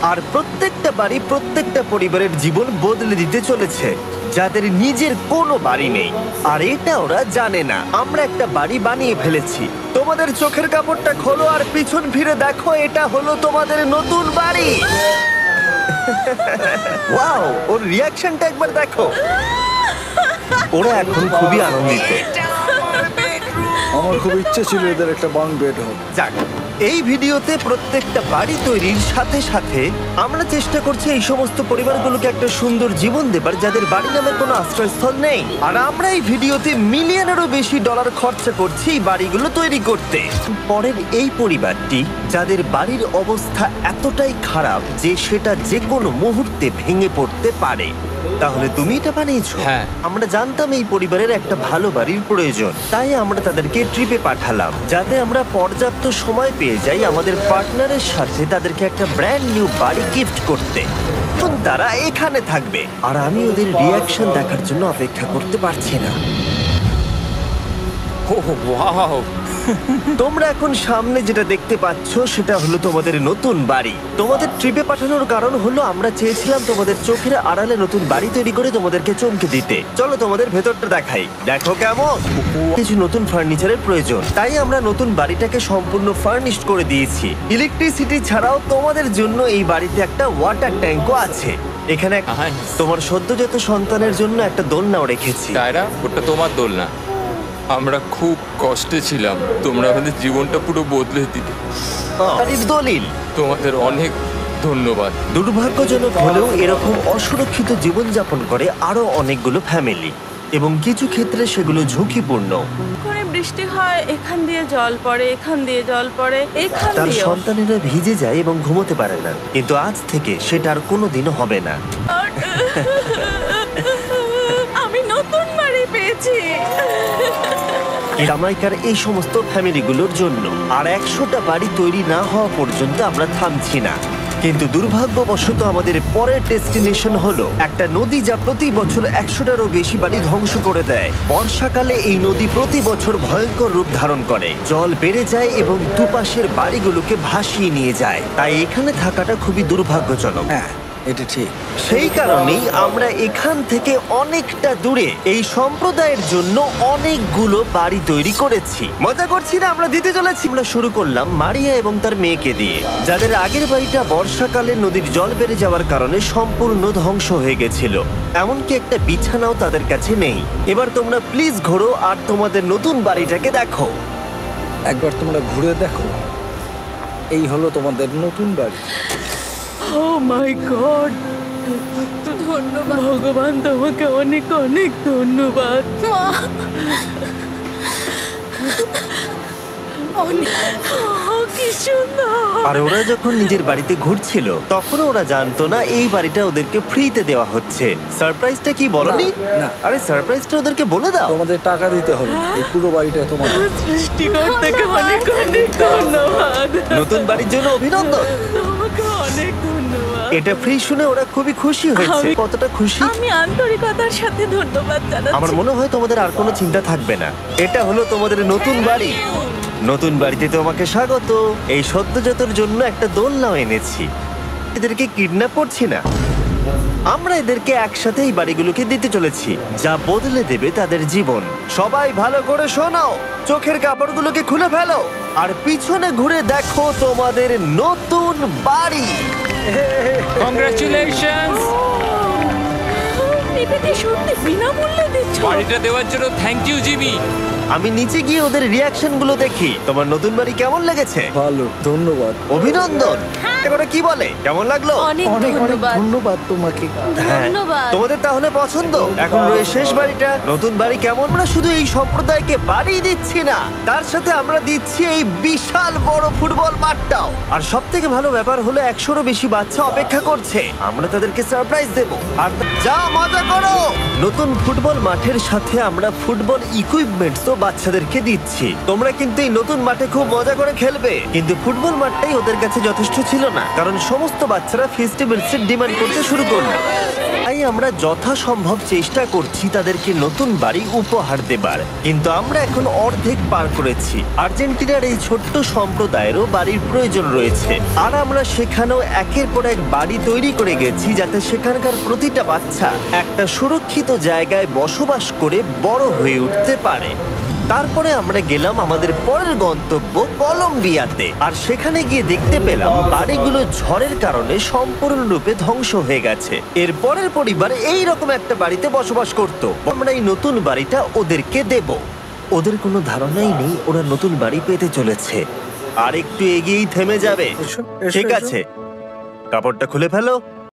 আর প্রত্যেকটা বাড়ি প্রত্যেকটা পরিবারের জীবন বদলে দিতে চলেছে, যাদের নিজের কোনো বাড়ি নেই। আর এটা ওরা জানে না। আমরা একটা বাড়ি বানিয়ে ফেলেছি। তোমাদের চোখের কাপড়টা খোলো আর পিছন ফিরে দেখো, এটা হলো তোমাদের নতুন বাড়ি। ওয়াও, ওর রিয়াকশনটা একবার দেখো। ওরা এখন খুবই আনন্দিত। আমার খুব ইচ্ছে ছিল এদের একটা বাঙ্ক বেড হোক। যাক, এই ভিডিওতে প্রত্যেকটা বাড়ি তৈরির সাথে সাথে আমরা চেষ্টা করছি এই সমস্ত পরিবারগুলোকে একটা সুন্দর জীবন দেবার, যাদের বাড়ি নামের কোনো আশ্রয়স্থল নেই। আর আমরা এই ভিডিওতে মিলিয়নেরও বেশি ডলার খরচা করছি এই বাড়িগুলো তৈরি করতে। পরের এই পরিবারটি, যাদের বাড়ির অবস্থা এতটাই খারাপ যে সেটা যে কোনো মুহূর্তে ভেঙে পড়তে পারে। তাহলে তুমি এটা বানিয়েছো? হ্যাঁ। আমরা জানতাম এই পরিবারের একটা ভালো বাড়ির প্রয়োজন, তাই আমরা তাদেরকে ট্রিপে পাঠালাম, যাতে আমরা পর্যাপ্ত সময় পেয়ে যাই আমাদের পার্টনারের সাথে তাদেরকে একটা ব্র্যান্ড নিউ বাড়ি গিফট করতে। এখন তারা এখানে থাকবে, আর আমি ওদের রিয়াকশন দেখার জন্য অপেক্ষা করতে পারছি না। ওহ ওয়াও, তোমরা এখন সামনে যেটা দেখতে পাচ্ছ সেটা হলো তোমাদের নতুন বাড়ি। তোমাদের ট্রিপে পাঠানোর কারণ হলো আমরা চেয়েছিলাম তোমাদের চোখের আড়ালে নতুন বাড়ি তৈরি করে তোমাদেরকে চমকে দিতে। চলো তোমাদের ভেতরটা দেখাই, দেখো কেমন। কিছু নতুন ফার্নিচারের প্রয়োজন, তাই আমরা নতুন বাড়িটাকে সম্পূর্ণ ফার্নিশড করে দিয়েছি। ইলেকট্রিসিটি ছাড়াও তোমাদের জন্য এই বাড়িতে একটা ওয়াটার ট্যাঙ্কও আছে। এখানে তোমার সদ্যজাত সন্তানের জন্য একটা দোলনাও রেখেছি। টায়রা, ওটা তোমার দোলনা। আমরা খুব কষ্টে ছিলাম, তোমরা আমাদের জীবনটা পুরো বদলে দিলে। বাড়ির দলিল। তোমাদের অনেক ধন্যবাদ। দুর্ভাগ্যজনক হলেও এরকম অসুরক্ষিত জীবনযাপন করে আরো অনেকগুলো ফ্যামিলি, এবং কিছু ক্ষেত্রে সেগুলো ঝুঁকিপূর্ণ। করে বৃষ্টি হয়, এখান দিয়ে জল পড়ে, এখান দিয়ে জল পড়ে, এখান তার দিয়ে। সন্তানেরা ভিজে যায় এবং ঘুমোতে পারে না, কিন্তু আজ থেকে সেটা আর কোনোদিনও হবে না। আমি নতুন বাড়ি পেয়েছি। জামাইকার এই সমস্ত ফ্যামিলিগুলোর জন্য। আর 100টা বাড়ি তৈরি না হওয়া পর্যন্ত আমরা থামছি না। কিন্তু দুর্ভাগ্যবশত আমাদের পরের ডেস্টিনেশন হলো একটা নদী, যা প্রতি বছর 100টারও বেশি বাড়ি ধ্বংস করে দেয়। বর্ষাকালে এই নদী প্রতি বছর ভয়ঙ্কর রূপ ধারণ করে, জল বেড়ে যায় এবং দুপাশের বাড়িগুলোকে ভাসিয়ে নিয়ে যায়। তাই এখানে থাকাটা খুবই দুর্ভাগ্যজনক। হ্যাঁ, এটা ঠিক। সেই কারণেই আমরা এখান থেকে অনেকটা দূরে এই সম্প্রদায়ের জন্য অনেকগুলো বাড়ি তৈরি করেছি। মজা করছি না, আমরা দিতে চলেছি। আমরা শুরু করলাম মারিয়া এবং তার মেয়েকে দিয়ে, যাদের আগের বাড়িটা বর্ষাকালে নদীর জল বেড়ে যাওয়ার কারণে সম্পূর্ণ ধ্বংস হয়ে গেছিল। এমনকি একটা বিছানাও তাদের কাছে নেই। এবার তোমরা প্লিজ ঘোরো আর তোমাদের নতুন বাড়িটাকে দেখো। একবার তোমরা ঘুরে দেখো, এই হলো তোমাদের নতুন বাড়ি। ও মাই গড, ধন্যবাদ ভগবান, তোমাকে অনেক অনেক ধন্যবাদ। কি সুন্দর। আর ওরা যখন নিজের বাড়িতে ঘুরছিল তখন ওরা জানতো না এই বাড়িটা ওদেরকে ফ্রিতে দেওয়া হচ্ছে। সারপ্রাইজটা কি বলনি? না। আরে সারপ্রাইজটা ওদেরকে বলে দাও। তোমাদের টাকা দিতে হবে, এই পুরো বাড়িটা তোমাদের। সৃষ্টিকর্তাকে অনেক অনেক ধন্যবাদ। নতুন বাড়ির জন্য অভিনন্দন। তোমাকে অনেক ধন্যবাদ। এটা ফ্রি শুনে ওরা খুবই খুশি হয়েছে। আমি- কতটা খুশি! আমি আন্তরিকতার সাথে ধন্যবাদ জানাচ্ছি। আমার মনে হয় তোমাদের আর কোনো চিন্তা থাকবে না। এটা হলো তোমাদের নতুন বাড়ি। নতুন বাড়িতে তোমাকে স্বাগত। এই সদ্যজাতর জন্য একটা দোলনাও এনেছি। এদেরকে কিডন্যাপ করছি না, আমরা এদেরকে একসাথে এই বাড়িগুলোকে দিতে চলেছি, যা বদলে দেবে তাদের জীবন। সবাই ভালো করে শোনো, চোখের কাপড়গুলোকে খুলে ফেলো আর পিছনে ঘুরে দেখো তোমাদের নতুন বাড়ি। কংগ্রাচুলেশনস! এটা কি সত্যি বিনামূল্যে দিচ্ছ? বাড়িটা দেওয়ার জন্য থ্যাংক ইউ জিমি। আমি নিচে গিয়ে ওদের রিয়াকশন গুলো দেখি। তোমার নতুন বাড়ি কেমন লেগেছে? ভালো, ধন্যবাদ। অভিনন্দন। এবারে কি বলে, কেমন লাগলো? অনেক অনেক অনেক ধন্যবাদ। ধন্যবাদ তোমাকে। হ্যাঁ, ধন্যবাদ। তোমাদের তাহলে পছন্দ? এখন রয়ে শেষ বাড়িটা। নতুন বাড়ি কেমন? আমরা শুধু এই সম্প্রদায়কে বাড়ি দিচ্ছি না, তার সাথে আমরা দিচ্ছি এই বিশাল বড় ফুটবল মাঠটাও। আর সব থেকে ভালো ব্যাপার হলো 100রও বেশি বাচ্চা অপেক্ষা করছে। আমরা তাদেরকে সারপ্রাইজ দেবো। আর যা মজা করো। নতুন ফুটবল মাঠের সাথে আমরা ফুটবল ইকুইপমেন্টসও বাচ্চাদেরকে দিচ্ছি। তোমরা কিন্তু এই নতুন মাঠে খুব মজা করে খেলবে, কিন্তু ফুটবল মাঠটাই ওদের কাছে যথেষ্ট ছিল না, কারণ সমস্ত বাচ্চারা ফেস্টিভ্যালসের ডিমান্ড করতে শুরু করলো। তাই আমরা যথাসম্ভব চেষ্টা করছি তাদেরকে নতুন বাড়ি উপহার দেবার, কিন্তু আমরা এখন অর্ধেক পার করেছি। আর্জেন্টিনার এই ছোট্ট সম্প্রদায়েরও বাড়ির প্রয়োজন রয়েছে, আর আমরা সেখানেও একের পর এক বাড়ি তৈরি করে গেছি যাতে সেখানকার প্রতিটা বাচ্চা একটা সুরক্ষিত জায়গায় বসবাস করে বড় হয়ে উঠতে পারে। তারপরে আমরা গেলাম আমাদের পরের গন্তব্য কলম্বিয়াতে, আর সেখানে গিয়ে দেখতে পেলাম বাড়িগুলো ঝড়ের কারণে সম্পূর্ণরূপে ধ্বংস হয়ে গেছে। এর পরের পরিবার এই রকম একটা বাড়িতে বসবাস করত। আমরা এই নতুন বাড়িটা ওদেরকে দেব। ওদের কোনো ধারণাই নেই ওরা নতুন বাড়ি পেতে চলেছে, আর একটু এগিয়েই থেমে যাবে। এসো, এসো, ঠিক এসো। আছে, কাপড়টা খুলে ফেলো।